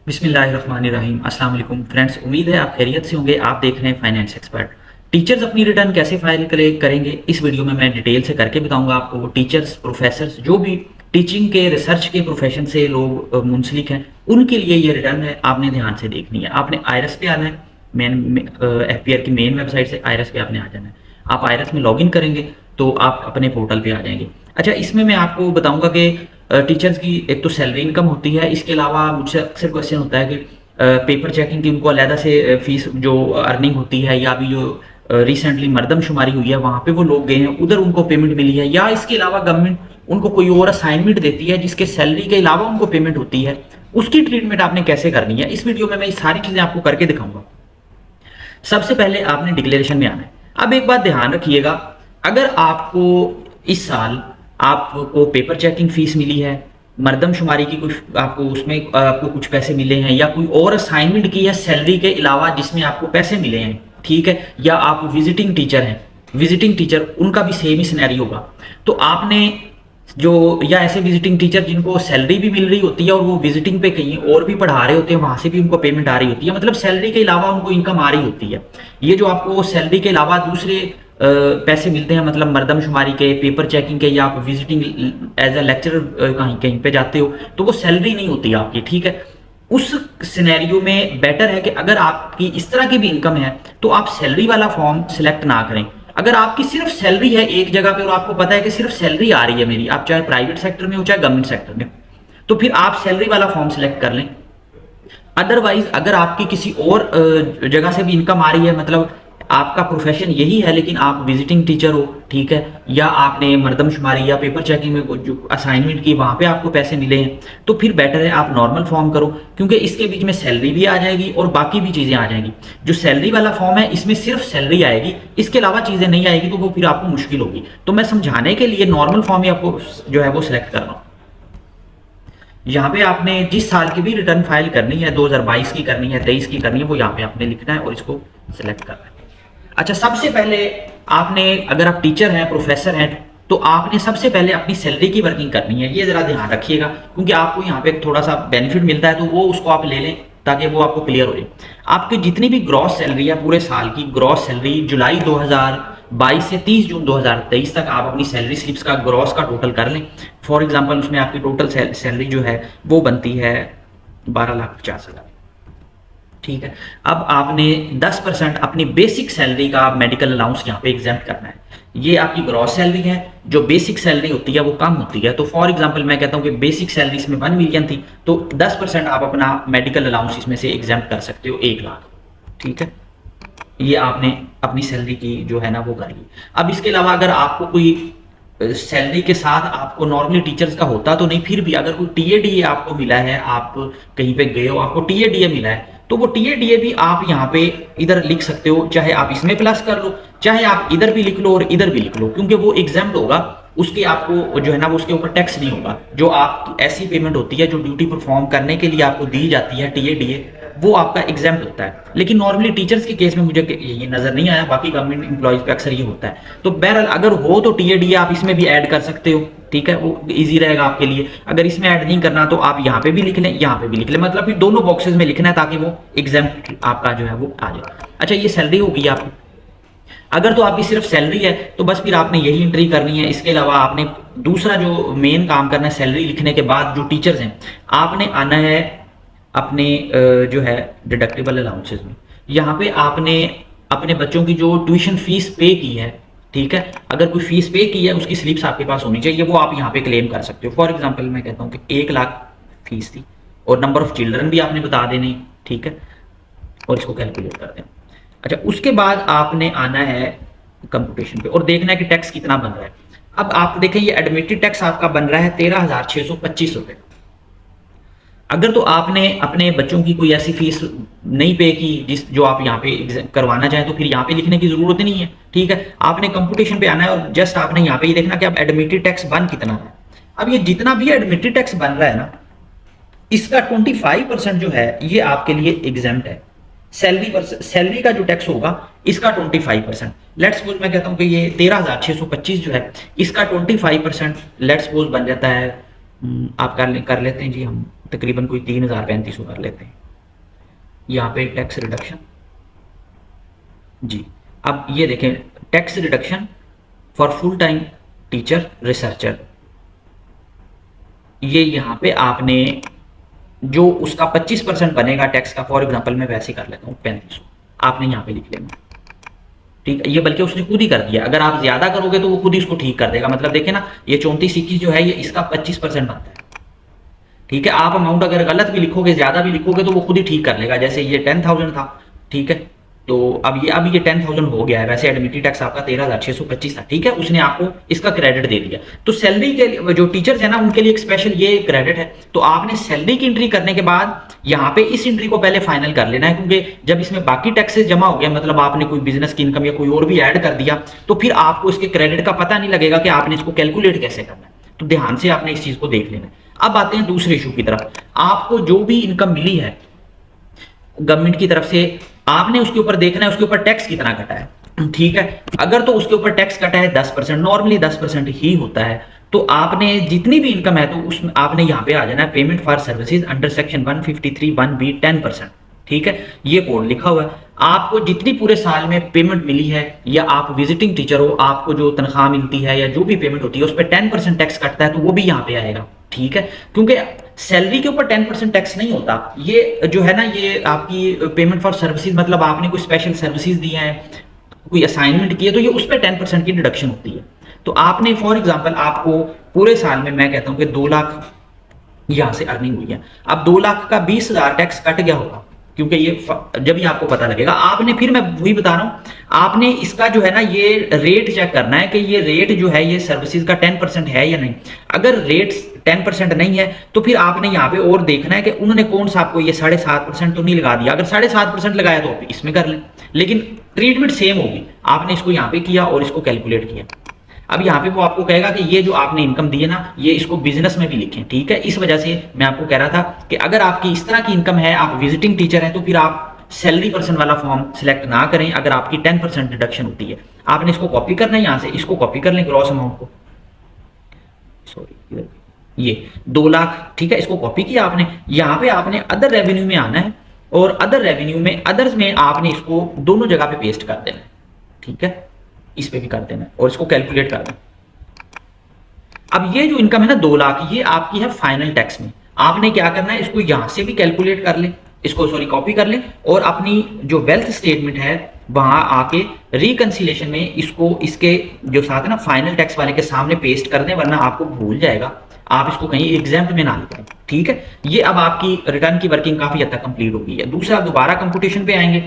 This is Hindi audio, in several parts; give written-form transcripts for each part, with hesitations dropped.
बिस्मिल्लाहिर्रहमानिर्रहीम। अस्सलाम वालेकुम फ्रेंड्स, उम्मीद है आप खैरियत से होंगे। आप देख रहे हैं फाइनेंस एक्सपर्ट। टीचर्स अपनी रिटर्न कैसे फाइल करेंगे इस वीडियो में मैं डिटेल से करके बताऊंगा आपको। टीचर्स, प्रोफेसर्स, जो भी टीचिंग के, रिसर्च के प्रोफेशन से लोग मुंसलिक हैं, उनके लिए ये रिटर्न है, आपने ध्यान से देखनी है। आपने आयरस पे आना है, मेन एफपीआर की मेन वेबसाइट से आयरस पे आपने आ जाना है। आप आयरस में लॉगिन करेंगे तो आप अपने पोर्टल पे आ जाएंगे। अच्छा, इसमें मैं आपको बताऊंगा कि टीचर्स की एक तो सैलरी इनकम होती है। इसके अलावा मुझसे अक्सर क्वेश्चन होता है कि पेपर चेकिंग की उनको अलहदा से फीस जो अर्निंग होती है, या अभी जो रिसेंटली मरदमशुमारी हुई है वहाँ पे वो लोग गए हैं, उधर उनको पेमेंट मिली है, या इसके अलावा गवर्नमेंट उनको कोई और असाइनमेंट देती है जिसके सैलरी के अलावा उनको पेमेंट होती है, उसकी ट्रीटमेंट आपने कैसे करनी है इस वीडियो में मैं ये सारी चीज़ें आपको करके दिखाऊंगा। सबसे पहले आपने डिक्लेरेशन में आना है। अब एक बात ध्यान रखिएगा, अगर आपको इस साल आपको पेपर चेकिंग फीस मिली है, मरदमशुमारी की कुछ आपको उसमें आपको कुछ पैसे मिले हैं, या कोई और असाइनमेंट की है सैलरी के अलावा जिसमें आपको पैसे मिले हैं, ठीक है, या आप विजिटिंग टीचर हैं, विजिटिंग टीचर उनका भी सेम ही सिनेरियो होगा। तो आपने जो, या ऐसे विजिटिंग टीचर जिनको सैलरी भी मिल रही होती है और वो विजिटिंग पे कहीं और भी पढ़ा रहे होते हैं, वहां से भी उनको पेमेंट आ रही होती है, मतलब सैलरी के अलावा उनको इनकम आ रही होती है। ये जो आपको सैलरी के अलावा दूसरे पैसे मिलते हैं, मतलब मरदमशुमारी के, पेपर चेकिंग के, या आप विजिटिंग एज अ लेक्चरर कहीं कहीं पे जाते हो, तो वो सैलरी नहीं होती आपकी, ठीक है। उस सिनेरियो में बेटर है कि अगर आपकी इस तरह की भी इनकम है तो आप सैलरी वाला फॉर्म सिलेक्ट ना करें। अगर आपकी सिर्फ सैलरी है एक जगह पे और आपको पता है कि सिर्फ सैलरी आ रही है मेरी, आप चाहे प्राइवेट सेक्टर में हो चाहे गवर्नमेंट सेक्टर में, तो फिर आप सैलरी वाला फॉर्म सिलेक्ट कर लें। अदरवाइज अगर आपकी किसी और जगह से भी इनकम आ रही है, मतलब आपका प्रोफेशन यही है लेकिन आप विजिटिंग टीचर हो, ठीक है, या आपने मरदमशुमारी या पेपर चेकिंग में जो असाइनमेंट की वहां पे आपको पैसे मिले हैं, तो फिर बेटर है आप नॉर्मल फॉर्म करो, क्योंकि इसके बीच में सैलरी भी आ जाएगी और बाकी भी चीजें आ जाएंगी। जो सैलरी वाला फॉर्म है इसमें सिर्फ सैलरी आएगी, इसके अलावा चीजें नहीं आएगी, तो वो फिर आपको मुश्किल होगी। तो मैं समझाने के लिए नॉर्मल फॉर्म ही आपको जो है वो सिलेक्ट कर रहा हूँ। यहाँ पे आपने जिस साल की भी रिटर्न फाइल करनी है, 2022 की करनी है, 23 की करनी है, वो यहाँ पे आपने लिखना है और इसको सिलेक्ट करना है। अच्छा, सबसे पहले आपने, अगर आप टीचर हैं, प्रोफेसर हैं, तो आपने सबसे पहले अपनी सैलरी की वर्किंग करनी है। ये जरा ध्यान रखिएगा, क्योंकि आपको यहाँ पे थोड़ा सा बेनिफिट मिलता है, तो वो उसको आप ले लें ताकि वो आपको क्लियर हो जाए। आपकी जितनी भी ग्रॉस सैलरी है पूरे साल की, ग्रॉस सैलरी जुलाई 2022 से 30 जून 2023 तक आप अपनी सैलरी स्लिप्स का ग्रॉस का टोटल कर लें। फॉर एग्जांपल उसमें आपकी टोटल सैलरी जो है वो बनती है 12,50,000, ठीक है। अब आपने 10% अपनी बेसिक सैलरी का मेडिकल अलाउंस यहाँ पे एग्जाम्प्ट करना है। ये आपकी ग्रॉस सैलरी है, जो बेसिक सैलरी होती है वो कम होती है। तो फॉर एग्जांपल मैं कहता हूँ कि बेसिक सैलरी इसमें 1 मिलियन थी, तो 10% आप अपना मेडिकल अलाउंस इसमें से एग्जाम्प्ट कर सकते हो, 1 लाख, ठीक है। ये आपने अपनी सैलरी की जो है ना वो कर ली। अब इसके अलावा अगर आपको कोई सैलरी के साथ आपको, नॉर्मली टीचर्स का होता तो नहीं, फिर भी अगर कोई टीएडीए आपको मिला है, आप कहीं पे गए हो आपको टीएडीए मिला है, तो वो टीएडीए भी आप यहाँ पे इधर लिख सकते हो, चाहे आप इसमें प्लस कर लो, चाहे आप इधर भी लिख लो और इधर भी लिख लो, क्योंकि वो एग्जाम्प्ट होगा, उसके आपको जो है ना वो उसके ऊपर टैक्स नहीं होगा। जो आप ऐसी पेमेंट होती है जो ड्यूटी परफॉर्म करने के लिए आपको दी जाती है, टीएडीए, वो आपका एग्जाम्प्ट होता है। लेकिन नॉर्मली टीचर्स के केस में मुझे ये नजर नहीं आया, बाकी गवर्नमेंट एम्प्लॉयज पे अक्सर ये होता है। तो बहरहाल अगर हो तो टीएडीए आप इसमें भी ऐड कर सकते हो, ठीक है, वो इजी रहेगा आपके लिए। अगर इसमें ऐड नहीं करना तो आप यहाँ पे भी लिख लें, यहाँ पे भी लिख लें, मतलब फिर दोनों बॉक्सेस में लिखना है ताकि वो एग्जाम्प्ट आपका जो है वो आ जाए। अच्छा, ये सैलरी होगी आपकी। अगर तो आपकी सिर्फ सैलरी है तो बस फिर आपने यही एंट्री करनी है। इसके अलावा आपने दूसरा जो मेन काम करना है, सैलरी लिखने के बाद जो टीचर्स हैं, आपने आना है अपने जो है डिडक्टिबल अलाउंसेस में। यहाँ पे आपने अपने बच्चों की जो ट्यूशन फीस पे की है, ठीक है, अगर कोई फीस पे की है उसकी स्लिप्स आपके पास होनी चाहिए, वो आप यहाँ पे क्लेम कर सकते हो। फॉर एग्जांपल मैं कहता हूँ कि 1 लाख फीस थी और नंबर ऑफ चिल्ड्रन भी आपने बता देने, ठीक है, और इसको कैलकुलेट कर दें। अच्छा, उसके बाद आपने आना है कंप्यूटेशन पे और देखना है कि टैक्स कितना बन रहा है। अब आप देखें, ये एडमिटेड टैक्स आपका बन रहा है 13,625 रुपये। अगर तो आपने अपने बच्चों की कोई ऐसी फीस नहीं पे की जिस जो आप यहाँ पे करवाना चाहें, तो फिर यहाँ पे लिखने की जरूरत नहीं है, ठीक है। आपने कंप्यूटेशन पे आना है और जस्ट आपने यहाँ पे ये देखना कि आप एडमिटेड टैक्स बन कितना है। अब ये जितना भी एडमिटेड टैक्स बन रहा है ना, इसका 25% जो है ये आपके लिए एग्जाम्प्ट है। सैलरी पर, सैलरी का जो टैक्स होगा इसका 25%। लेट्स सपोज मैं कहता हूँ कि ये 13,625 जो है, इसका 25% लेट्स सपोज बन जाता है, आप कर लेते हैं जी हम तकरीबन कोई 3035 कर लेते हैं। यहाँ पे टैक्स रिडक्शन जी। अब ये देखें, tax reduction for full time teacher researcher, ये यहाँ पे आपने जो उसका 25% बनेगा टैक्स का, फॉर एग्जांपल मैं वैसे कर लेता हूँ 3500, आपने यहाँ पे लिख लेना। ठीक है, ये बल्कि उसने खुद ही कर दिया, अगर आप ज्यादा करोगे तो वो खुद ही इसको ठीक कर देगा। मतलब देखे ना, ये 3421 जो है ये इसका 25% बनता है। ठीक है, आप अमाउंट अगर गलत भी लिखोगे, ज्यादा भी लिखोगे तो वो खुद ही ठीक कर लेगा। जैसे ये 10,000 था, ठीक है, तो अब ये 10,000 हो गया है। वैसे एडमिटी टैक्स आपका 13,625 था, ठीक है, उसने आपको इसका क्रेडिट दे दिया। तो सैलरी के लिए जो टीचर्स है ना, उनके लिए एक स्पेशल ये क्रेडिट है। तो आपने सैलरी की एंट्री करने के बाद यहाँ पे इस एंट्री को पहले फाइनल कर लेना है, क्योंकि जब इसमें बाकी टैक्सेस जमा हो गया, मतलब आपने कोई बिजनेस की इनकम या कोई और भी ऐड कर दिया, तो फिर आपको इसके क्रेडिट का पता नहीं लगेगा कि आपने इसको कैलकुलेट कैसे करना है। तो ध्यान से आपने इस चीज को देख लेना है। अब आते हैं दूसरे इशू की तरफ। आपको जो भी इनकम मिली है गवर्नमेंट की तरफ से, आपने उसके ऊपर देखना है उसके ऊपर टैक्स कितना कटा है। ठीक है, अगर तो उसके ऊपर टैक्स कटा है 10%, नॉर्मली 10% ही होता है, तो आपने जितनी भी इनकम है तो उसमें आपने यहाँ पे आ जाना है payment for services under section 153(1)(b) 10%। ठीक है, ये कोड लिखा हुआ है। आपको जितनी पूरे साल में पेमेंट मिली है, या आप विजिटिंग टीचर हो, आपको जो तनख्वाह मिलती है या जो भी पेमेंट होती है उस पर 10% टैक्स कटता है, तो वो भी यहाँ पे आएगा। ठीक है, क्योंकि सैलरी के ऊपर 10% टैक्स नहीं होता। ये जो है ना, ये आपकी पेमेंट फॉर सर्विसेज, मतलब आपने कोई स्पेशल सर्विसेज दी है, कोई असाइनमेंट की है, तो ये उस पर 10% की डिडक्शन होती है। तो आपने फॉर एग्जाम्पल आपको पूरे साल में मैं कहता हूं कि 2 लाख यहां से अर्निंग हुई है, अब 2 लाख का 20,000 टैक्स कट गया होगा, क्योंकि ये जब ही आपको पता लगेगा। आपने फिर मैं वही बता रहा हूं, आपने इसका जो है ना ये रेट चेक करना है कि ये रेट जो है ये सर्विसेज का 10% है या नहीं। अगर रेट 10% नहीं है तो फिर आपने यहाँ पे और देखना है कि उन्होंने कौन सा आपको ये 7.5% तो नहीं लगा दिया। अगर 7.5% लगाया तो आप इसमें कर लें, लेकिन ट्रीटमेंट सेम होगी। आपने इसको यहाँ पे किया और इसको कैलकुलेट किया। अब यहाँ पे वो आपको कहेगा कि ये जो आपने इनकम दी है ना, ये इसको बिजनेस में भी लिखें। ठीक है, इस वजह से मैं आपको कह रहा था कि अगर आपकी इस तरह की इनकम है, आप विजिटिंग टीचर हैं, तो फिर आप सैलरी पर्सन वाला फॉर्म सिलेक्ट ना करें अगर आपकी 10% डिडक्शन होती है। आपने इसको कॉपी करना है, यहाँ से इसको कॉपी कर लें ग्रॉस अमाउंट को, सॉरी ये 2 लाख। ठीक है, इसको कॉपी किया आपने, यहाँ पे आपने अदर रेवेन्यू में आना है, और अदर रेवेन्यू में अदर्स में आपने इसको दोनों जगह पे पेस्ट कर देना है। ठीक है, इस पे भी कर देना है और इसको कैलकुलेट कर देना। अब ये जो इनकम है ना 2 लाख, ये आपकी है फाइनल टैक्स में। आपने क्या करना है, इसको यहां से भी कैलकुलेट कर ले, इसको कॉपी कर ले, और अपनी जो वेल्थ स्टेटमेंट है वहां आके रिकंसिलेशन में इसको इसके जो साथ है ना फाइनल टैक्स वाले के सामने पेस्ट कर दें, वरना आपको भूल जाएगा, आप इसको कहीं एग्जाम्प्ट में ना लिखें। ठीक है, ये अब आपकी रिटर्न की वर्किंग काफी हद तक कंप्लीट हो गई है। दूसरा, दोबारा कंप्यूटेशन पे आएंगे।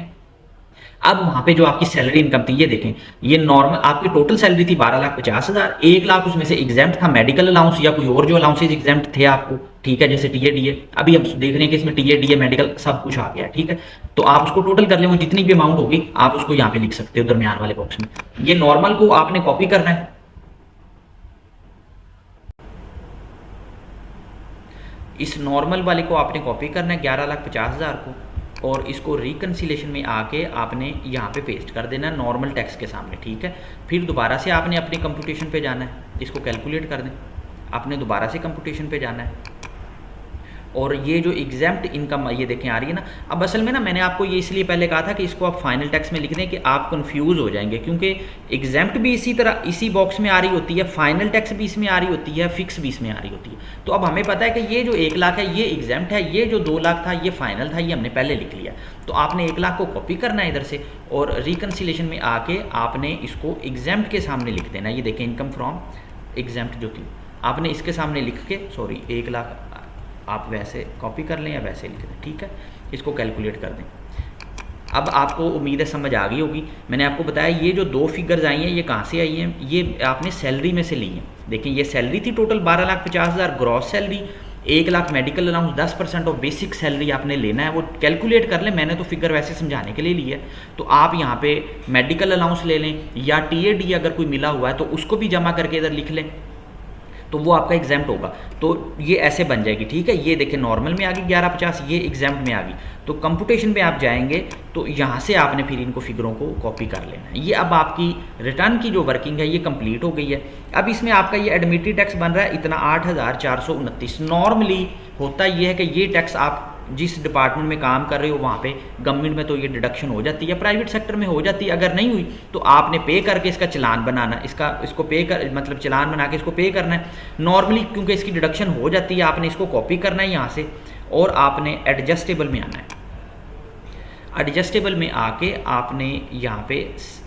अब वहां पे जो आपकी सैलरी इनकम थी, ये देखें, ये नॉर्मल आपकी टोटल सैलरी थी 12,50,000। 1 लाख उसमें से एग्जाम्प्ट था, मेडिकल अलाउंस या कोई और जो अलाउंसेज एग्जाम्प्ट थे आपको। ठीक है, जैसे टीए डीए, अभी हम देख रहे हैं कि इसमें टीए डीए मेडिकल सब कुछ आ गया। ठीक है, तो आप उसको टोटल कर लें, वो जितनी भी अमाउंट होगी आप उसको यहाँ पे लिख सकते हो दरमियान वाले बॉक्स में। ये नॉर्मल को आपने कॉपी करना है, इस नॉर्मल वाले को आपने कॉपी करना है 11,50,000 को, और इसको रिकंसिलेशन में आके आपने यहाँ पे पेस्ट कर देना नॉर्मल टैक्स के सामने। ठीक है, फिर दोबारा से आपने अपने कंप्यूटेशन पे जाना है, इसको कैलकुलेट कर दें, आपने दोबारा से कंप्यूटेशन पे जाना है, और ये जो एग्जाम्प्ट इनकम ये देखें आ रही है ना। अब असल में ना मैंने आपको ये इसलिए पहले कहा था कि इसको आप फाइनल टैक्स में लिख दें कि आप कंफ्यूज हो जाएंगे, क्योंकि एग्जाम्प्ट भी इसी तरह इसी बॉक्स में आ रही होती है, फाइनल टैक्स भी इसमें आ रही होती है, फिक्स भी इसमें आ रही होती है। तो अब हमें पता है कि ये जो 1 लाख है ये एग्जाम्प्ट है, ये जो 2 लाख था ये फाइनल था, ये हमने पहले लिख लिया। तो आपने 1 लाख को कॉपी करना है इधर से, और रिकंसिलेशन में आके आपने इसको एग्जाम्प्ट के सामने लिख देना। ये देखें, इनकम फ्रॉम एग्जाम्प्ट जो थी आपने इसके सामने लिख के, 1 लाख आप वैसे कॉपी कर लें या वैसे लिख दें। ठीक है, इसको कैलकुलेट कर दें। अब आपको उम्मीद है समझ आ गई होगी। मैंने आपको बताया ये जो 2 फिगर्स आई हैं ये कहाँ से आई हैं, ये आपने सैलरी में से ली हैं। देखिए, ये सैलरी थी total 12,50,000 gross salary, 1 lakh medical allowance, 10% of basic salary आपने लेना है, वो कैलकुलेट कर लें। मैंने तो फिगर वैसे समझाने के लिए ली है, तो आप यहाँ पे मेडिकल अलाउंस ले लें, या टीएडी अगर कोई मिला हुआ है तो उसको भी जमा करके इधर लिख लें, तो वो आपका एग्जाम्प्ट होगा। तो ये ऐसे बन जाएगी। ठीक है, ये देखें नॉर्मल में आ गई 1150, ये एग्जाम्प्ट में आ गई। तो कंप्यूटेशन पे आप जाएंगे तो यहाँ से आपने फिर इनको फिगरों को कॉपी कर लेना है। ये अब आपकी रिटर्न की जो वर्किंग है ये कंप्लीट हो गई है। अब इसमें आपका ये एडमिटी टैक्स बन रहा है इतना 8,429। नॉर्मली होता ये है कि ये टैक्स आप जिस डिपार्टमेंट में काम कर रहे हो वहाँ पे गवर्नमेंट में तो ये डिडक्शन हो जाती है, प्राइवेट सेक्टर में हो जाती है। अगर नहीं हुई तो आपने पे करके इसका चलान बनाना, इसको पे कर मतलब चलान बना के इसको पे करना है नॉर्मली, क्योंकि इसकी डिडक्शन हो जाती है। आपने इसको कॉपी करना है यहाँ से और आपने एडजस्टेबल में आना है। एडजस्टेबल में आके आपने यहाँ पे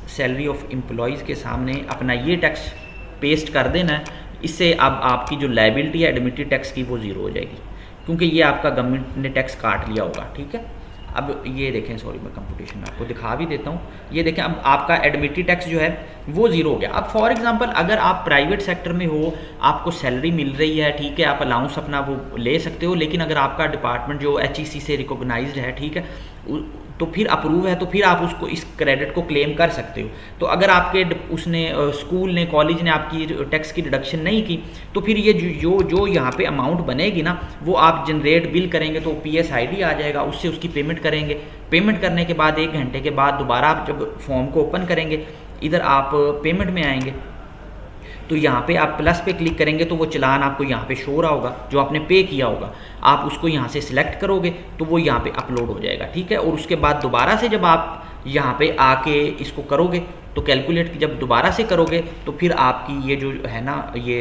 सैलरी ऑफ एम्प्लॉयज़ के सामने अपना ये टैक्स पेस्ट कर देना है। इससे अब आपकी जो लायबिलिटी है एडमिटेड टैक्स की वो ज़ीरो हो जाएगी, क्योंकि ये आपका गवर्नमेंट ने टैक्स काट लिया होगा। ठीक है, अब ये देखें, सॉरी मैं कंप्यूटेशन में आपको दिखा भी देता हूँ। ये देखें अब आपका एडमिटेड टैक्स जो है वो ज़ीरो हो गया। अब फॉर एग्जांपल अगर आप प्राइवेट सेक्टर में हो, आपको सैलरी मिल रही है, ठीक है, आप अलाउंस अपना वो ले सकते हो, लेकिन अगर आपका डिपार्टमेंट जो HEC से रिकॉग्नाइज्ड है, ठीक है, तो फिर अप्रूव है, तो फिर आप उसको इस क्रेडिट को क्लेम कर सकते हो। तो अगर आपके उसने स्कूल ने कॉलेज ने आपकी टैक्स की डिडक्शन नहीं की, तो फिर ये जो यहाँ पे अमाउंट बनेगी ना, वो आप जनरेट बिल करेंगे तो PSID आ जाएगा, उससे उसकी पेमेंट करेंगे। पेमेंट करने के बाद 1 घंटे के बाद दोबारा आप जब फॉर्म को ओपन करेंगे, इधर आप पेमेंट में आएंगे तो यहाँ पे आप प्लस पे क्लिक करेंगे तो वो चलान आपको यहाँ पे शो रहा होगा जो आपने पे किया होगा। आप उसको यहाँ से सिलेक्ट करोगे तो वो यहाँ पे अपलोड हो जाएगा। ठीक है, और उसके बाद दोबारा से जब आप यहाँ पे आके इसको करोगे तो कैलकुलेट जब दोबारा से करोगे तो फिर आपकी ये जो है ना ये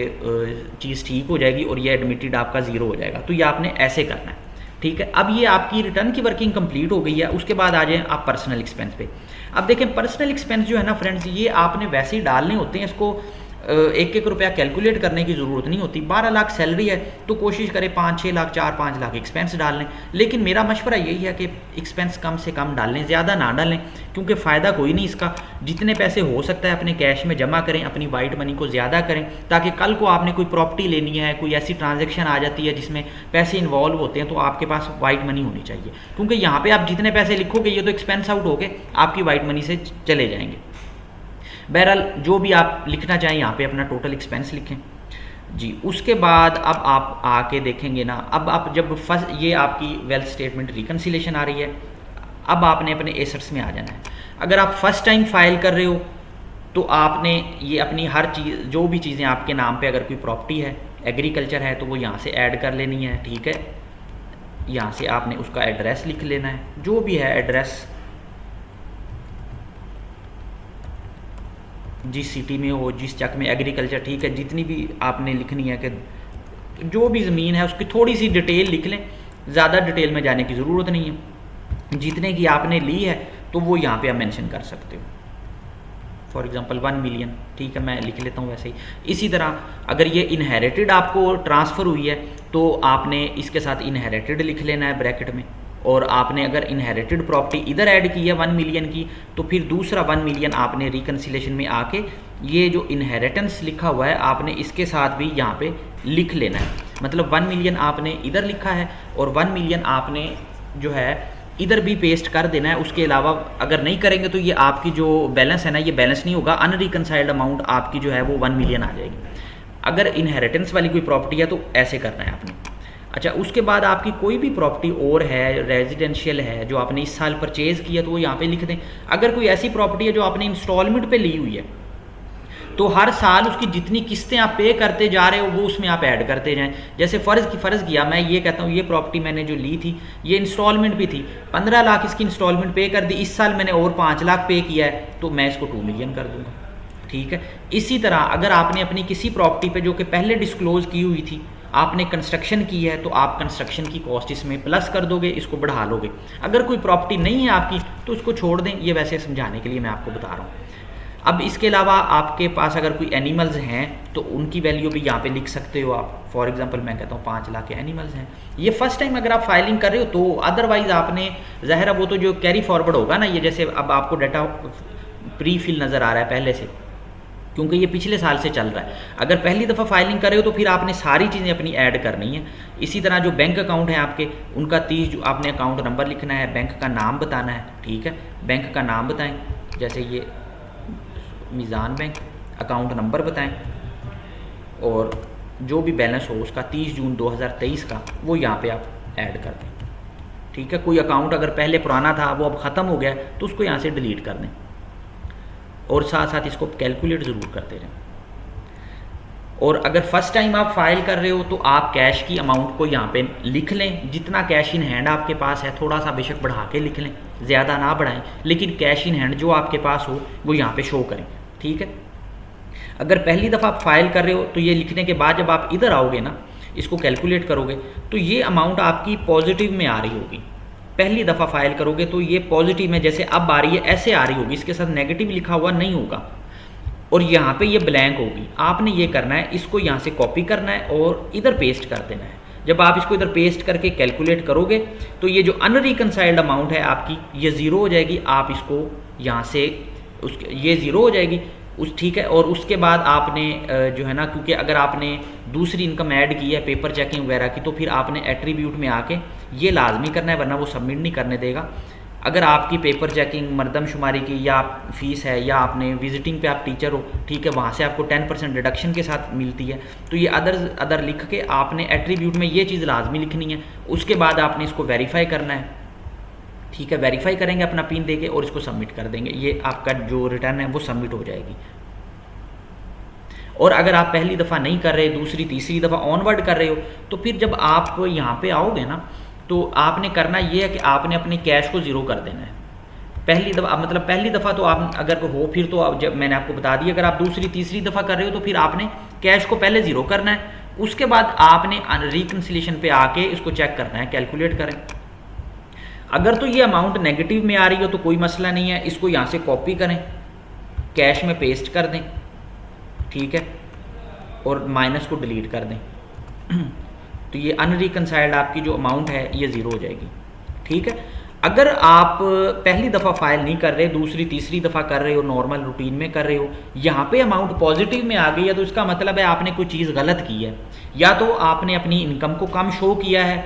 चीज़ ठीक हो जाएगी और ये एडमिटेड आपका ज़ीरो हो जाएगा। तो ये आपने ऐसे करना है। ठीक है, अब ये आपकी रिटर्न की वर्किंग कंप्लीट हो गई है। उसके बाद आ जाएं आप पर्सनल एक्सपेंस पे। अब देखें पर्सनल एक्सपेंस जो है ना फ्रेंड्स, ये आपने वैसे ही डालने होते हैं, इसको 1-1 रुपया कैलकुलेट करने की ज़रूरत नहीं होती। 12 लाख सैलरी है तो कोशिश करें 5-6 लाख 4-5 लाख एक्सपेंस डाल लें। लेकिन मेरा मशवरा यही है कि एक्सपेंस कम से कम डालें, ज़्यादा ना डालें, क्योंकि फ़ायदा कोई नहीं इसका। जितने पैसे हो सकता है अपने कैश में जमा करें, अपनी वाइट मनी को ज़्यादा करें, ताकि कल को आपने कोई प्रॉपर्टी लेनी है, कोई ऐसी ट्रांजेक्शन आ जाती है जिसमें पैसे इन्वॉल्व होते हैं, तो आपके पास वाइट मनी होनी चाहिए। क्योंकि यहाँ पर आप जितने पैसे लिखोगे ये तो एक्सपेंस आउट होके आपकी वाइट मनी से चले जाएंगे। बहरहाल जो भी आप लिखना चाहें यहाँ पे अपना टोटल एक्सपेंस लिखें जी। उसके बाद अब आप आके देखेंगे ना, अब आप जब फर्स्ट ये आपकी वेल्थ स्टेटमेंट रिकन्सिलेशन आ रही है, अब आपने अपने एसेट्स में आ जाना है। अगर आप फर्स्ट टाइम फाइल कर रहे हो तो आपने ये अपनी हर चीज़ जो भी चीज़ें आपके नाम पे अगर कोई प्रॉपर्टी है, एग्रीकल्चर है, तो वो यहाँ से ऐड कर लेनी है। ठीक है, यहाँ से आपने उसका एड्रेस लिख लेना है, जो भी है एड्रेस, जिस सिटी में हो, जिस चक में एग्रीकल्चर, ठीक है, जितनी भी आपने लिखनी है कि जो भी ज़मीन है उसकी थोड़ी सी डिटेल लिख लें, ज़्यादा डिटेल में जाने की ज़रूरत नहीं है। जितने की आपने ली है तो वो यहाँ पे आप मेंशन कर सकते हो। फॉर एग्जांपल 1 मिलियन, ठीक है, मैं लिख लेता हूँ वैसे ही। इसी तरह अगर ये इनहेरिटेड आपको ट्रांसफ़र हुई है तो आपने इसके साथ इनहेरिटेड लिख लेना है ब्रैकेट में। और आपने अगर इनहेरिटेड प्रॉपर्टी इधर ऐड की है 1 मिलियन की, तो फिर दूसरा 1 मिलियन आपने रिकन्सिलेशन में आके ये जो इनहेरिटेंस लिखा हुआ है आपने इसके साथ भी यहाँ पे लिख लेना है। मतलब 1 मिलियन आपने इधर लिखा है और 1 मिलियन आपने जो है इधर भी पेस्ट कर देना है। उसके अलावा अगर नहीं करेंगे तो ये आपकी जो बैलेंस है ना, ये बैलेंस नहीं होगा, अनरिकनसाइल्ड अमाउंट आपकी जो है वो 1 मिलियन आ जाएगी। अगर इनहेरिटेंस वाली कोई प्रॉपर्टी है तो ऐसे करना है आपने। अच्छा, उसके बाद आपकी कोई भी प्रॉपर्टी और है, रेजिडेंशियल है, जो आपने इस साल परचेज़ किया तो वो यहाँ पे लिख दें। अगर कोई ऐसी प्रॉपर्टी है जो आपने इंस्टॉलमेंट पे ली हुई है तो हर साल उसकी जितनी किस्तें आप पे करते जा रहे हो वो उसमें आप ऐड करते जाएं। जैसे फ़र्ज़ किया, मैं ये कहता हूँ ये प्रॉपर्टी मैंने जो ली थी ये इंस्टॉलमेंट भी थी, 15 लाख इसकी इंस्टॉलमेंट पे कर दी, इस साल मैंने और 5 लाख पे किया है तो मैं इसको 2 मिलियन कर दूँगा। ठीक है, इसी तरह अगर आपने अपनी किसी प्रॉपर्टी पे जो कि पहले डिस्क्लोज़ की हुई थी, आपने कंस्ट्रक्शन की है तो आप कंस्ट्रक्शन की कॉस्ट इसमें प्लस कर दोगे, इसको बढ़ा लोगे। अगर कोई प्रॉपर्टी नहीं है आपकी तो उसको छोड़ दें। ये वैसे समझाने के लिए मैं आपको बता रहा हूँ। अब इसके अलावा आपके पास अगर कोई एनिमल्स हैं तो उनकी वैल्यू भी यहाँ पे लिख सकते हो आप। फॉर एग्जांपल मैं कहता हूँ 5 लाख के एनिमल्स हैं। ये फर्स्ट टाइम अगर आप फाइलिंग कर रहे हो तो, अदरवाइज़ आपने ज़ाहिर है वो तो जो कैरी फॉरवर्ड होगा ना, ये जैसे अब आपको डाटा प्री फिल नज़र आ रहा है पहले से, क्योंकि ये पिछले साल से चल रहा है। अगर पहली दफ़ा फाइलिंग कर रहे हो तो फिर आपने सारी चीज़ें अपनी ऐड करनी है। इसी तरह जो बैंक अकाउंट है आपके, उनका 30 जो आपने अकाउंट नंबर लिखना है, बैंक का नाम बताना है। ठीक है, बैंक का नाम बताएं, जैसे ये मीज़ान बैंक, अकाउंट नंबर बताएं और जो भी बैलेंस हो उसका 30 जून 2023 का वो यहाँ पे आप ऐड कर दें। ठीक है, कोई अकाउंट अगर पहले पुराना था वो अब ख़त्म हो गया तो उसको यहाँ से डिलीट कर दें और साथ साथ इसको कैलकुलेट ज़रूर करते रहें। और अगर फर्स्ट टाइम आप फाइल कर रहे हो तो आप कैश की अमाउंट को यहाँ पे लिख लें, जितना कैश इन हैंड आपके पास है, थोड़ा सा बेशक बढ़ा के लिख लें, ज़्यादा ना बढ़ाएं, लेकिन कैश इन हैंड जो आपके पास हो वो यहाँ पे शो करें, ठीक है। अगर पहली दफ़ा आप फाइल कर रहे हो तो ये लिखने के बाद जब आप इधर आओगे ना, इसको कैलकुलेट करोगे तो ये अमाउंट आपकी पॉजिटिव में आ रही होगी। पहली दफ़ा फाइल करोगे तो ये पॉजिटिव में जैसे अब आ रही है ऐसे आ रही होगी, इसके साथ नेगेटिव लिखा हुआ नहीं होगा, और यहाँ पे ये ब्लैंक होगी। आपने ये करना है, इसको यहाँ से कॉपी करना है और इधर पेस्ट कर देना है। जब आप इसको इधर पेस्ट करके कैलकुलेट करोगे तो ये जो अनरिकनसाइल्ड अमाउंट है आपकी, ये ज़ीरो हो जाएगी। आप इसको यहाँ से ये ज़ीरो हो जाएगी ठीक है। और उसके बाद आपने जो है ना, क्योंकि अगर आपने दूसरी इनकम ऐड की है पेपर चेकिंग वगैरह की, तो फिर आपने एट्रीब्यूट में आके ये लाजमी करना है, वरना वो सबमिट नहीं करने देगा। अगर आपकी पेपर चेकिंग मरदमशुमारी की या फीस है, या आपने विजिटिंग पे आप टीचर हो, ठीक है, वहाँ से आपको 10% डिडक्शन के साथ मिलती है, तो ये अदर लिख के आपने एट्रीब्यूट में ये चीज़ लाजमी लिखनी है। उसके बाद आपने इसको वेरीफाई करना है, ठीक है। वेरीफाई करेंगे अपना पिन देके और इसको सबमिट कर देंगे, ये आपका जो रिटर्न है वो सबमिट हो जाएगी। और अगर आप पहली दफ़ा नहीं कर रहे, दूसरी तीसरी दफ़ा ऑनवर्ड कर रहे हो, तो फिर जब आप यहाँ पे आओगे ना, तो आपने करना ये है कि आपने अपने कैश को ज़ीरो कर देना है। पहली दफ़ा मतलब पहली दफ़ा तो आप अगर हो, फिर तो आप, जब मैंने आपको बता दिया, अगर आप दूसरी तीसरी दफ़ा कर रहे हो तो फिर आपने कैश को पहले ज़ीरो करना है। उसके बाद आपने रिकन्सिलेशन पे आके इसको चेक करना है, कैलकुलेट करें। अगर तो ये अमाउंट नेगेटिव में आ रही हो तो कोई मसला नहीं है, इसको यहाँ से कॉपी करें, कैश में पेस्ट कर दें, ठीक है, और माइनस को डिलीट कर दें। तो ये अनरिकनसाइल्ड आपकी जो अमाउंट है ये ज़ीरो हो जाएगी, ठीक है। अगर आप पहली दफ़ा फाइल नहीं कर रहे, दूसरी तीसरी दफ़ा कर रहे हो, नॉर्मल रूटीन में कर रहे हो, यहाँ पे अमाउंट पॉजिटिव में आ गई है, तो इसका मतलब है आपने कोई चीज़ गलत की है। या तो आपने अपनी इनकम को कम शो किया है,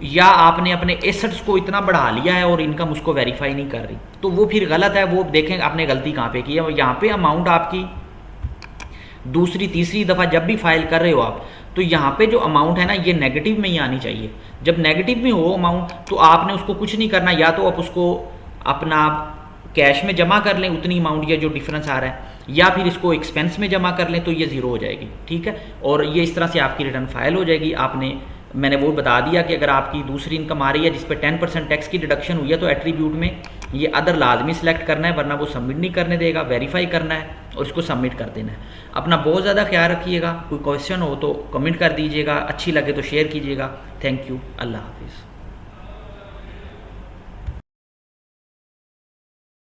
या आपने अपने एसेट्स को इतना बढ़ा लिया है और इनकम उसको वेरीफाई नहीं कर रही, तो वो फिर गलत है। वो देखें आपने गलती कहाँ पे की है। यहाँ पे अमाउंट आपकी दूसरी तीसरी दफ़ा जब भी फाइल कर रहे हो आप, तो यहाँ पे जो अमाउंट है ना, ये नेगेटिव में ही आनी चाहिए। जब नेगेटिव में हो अमाउंट, तो आपने उसको कुछ नहीं करना, या तो आप उसको अपना कैश में जमा कर लें उतनी अमाउंट, या जो डिफरेंस आ रहा है, या फिर इसको एक्सपेंस में जमा कर लें, तो ये ज़ीरो हो जाएगी, ठीक है। और ये इस तरह से आपकी रिटर्न फाइल हो जाएगी। मैंने वो बता दिया कि अगर आपकी दूसरी इनकम आ रही है जिस पे 10% टैक्स की डिडक्शन हुई है, तो एट्रीब्यूट में ये अदर लाजमी सेलेक्ट करना है, वरना वो सबमिट नहीं करने देगा। वेरीफाई करना है और इसको सबमिट कर देना है। अपना बहुत ज़्यादा ख्याल रखिएगा। कोई क्वेश्चन हो तो कमेंट कर दीजिएगा, अच्छी लगे तो शेयर कीजिएगा। थैंक यू, अल्लाह हाफिज़।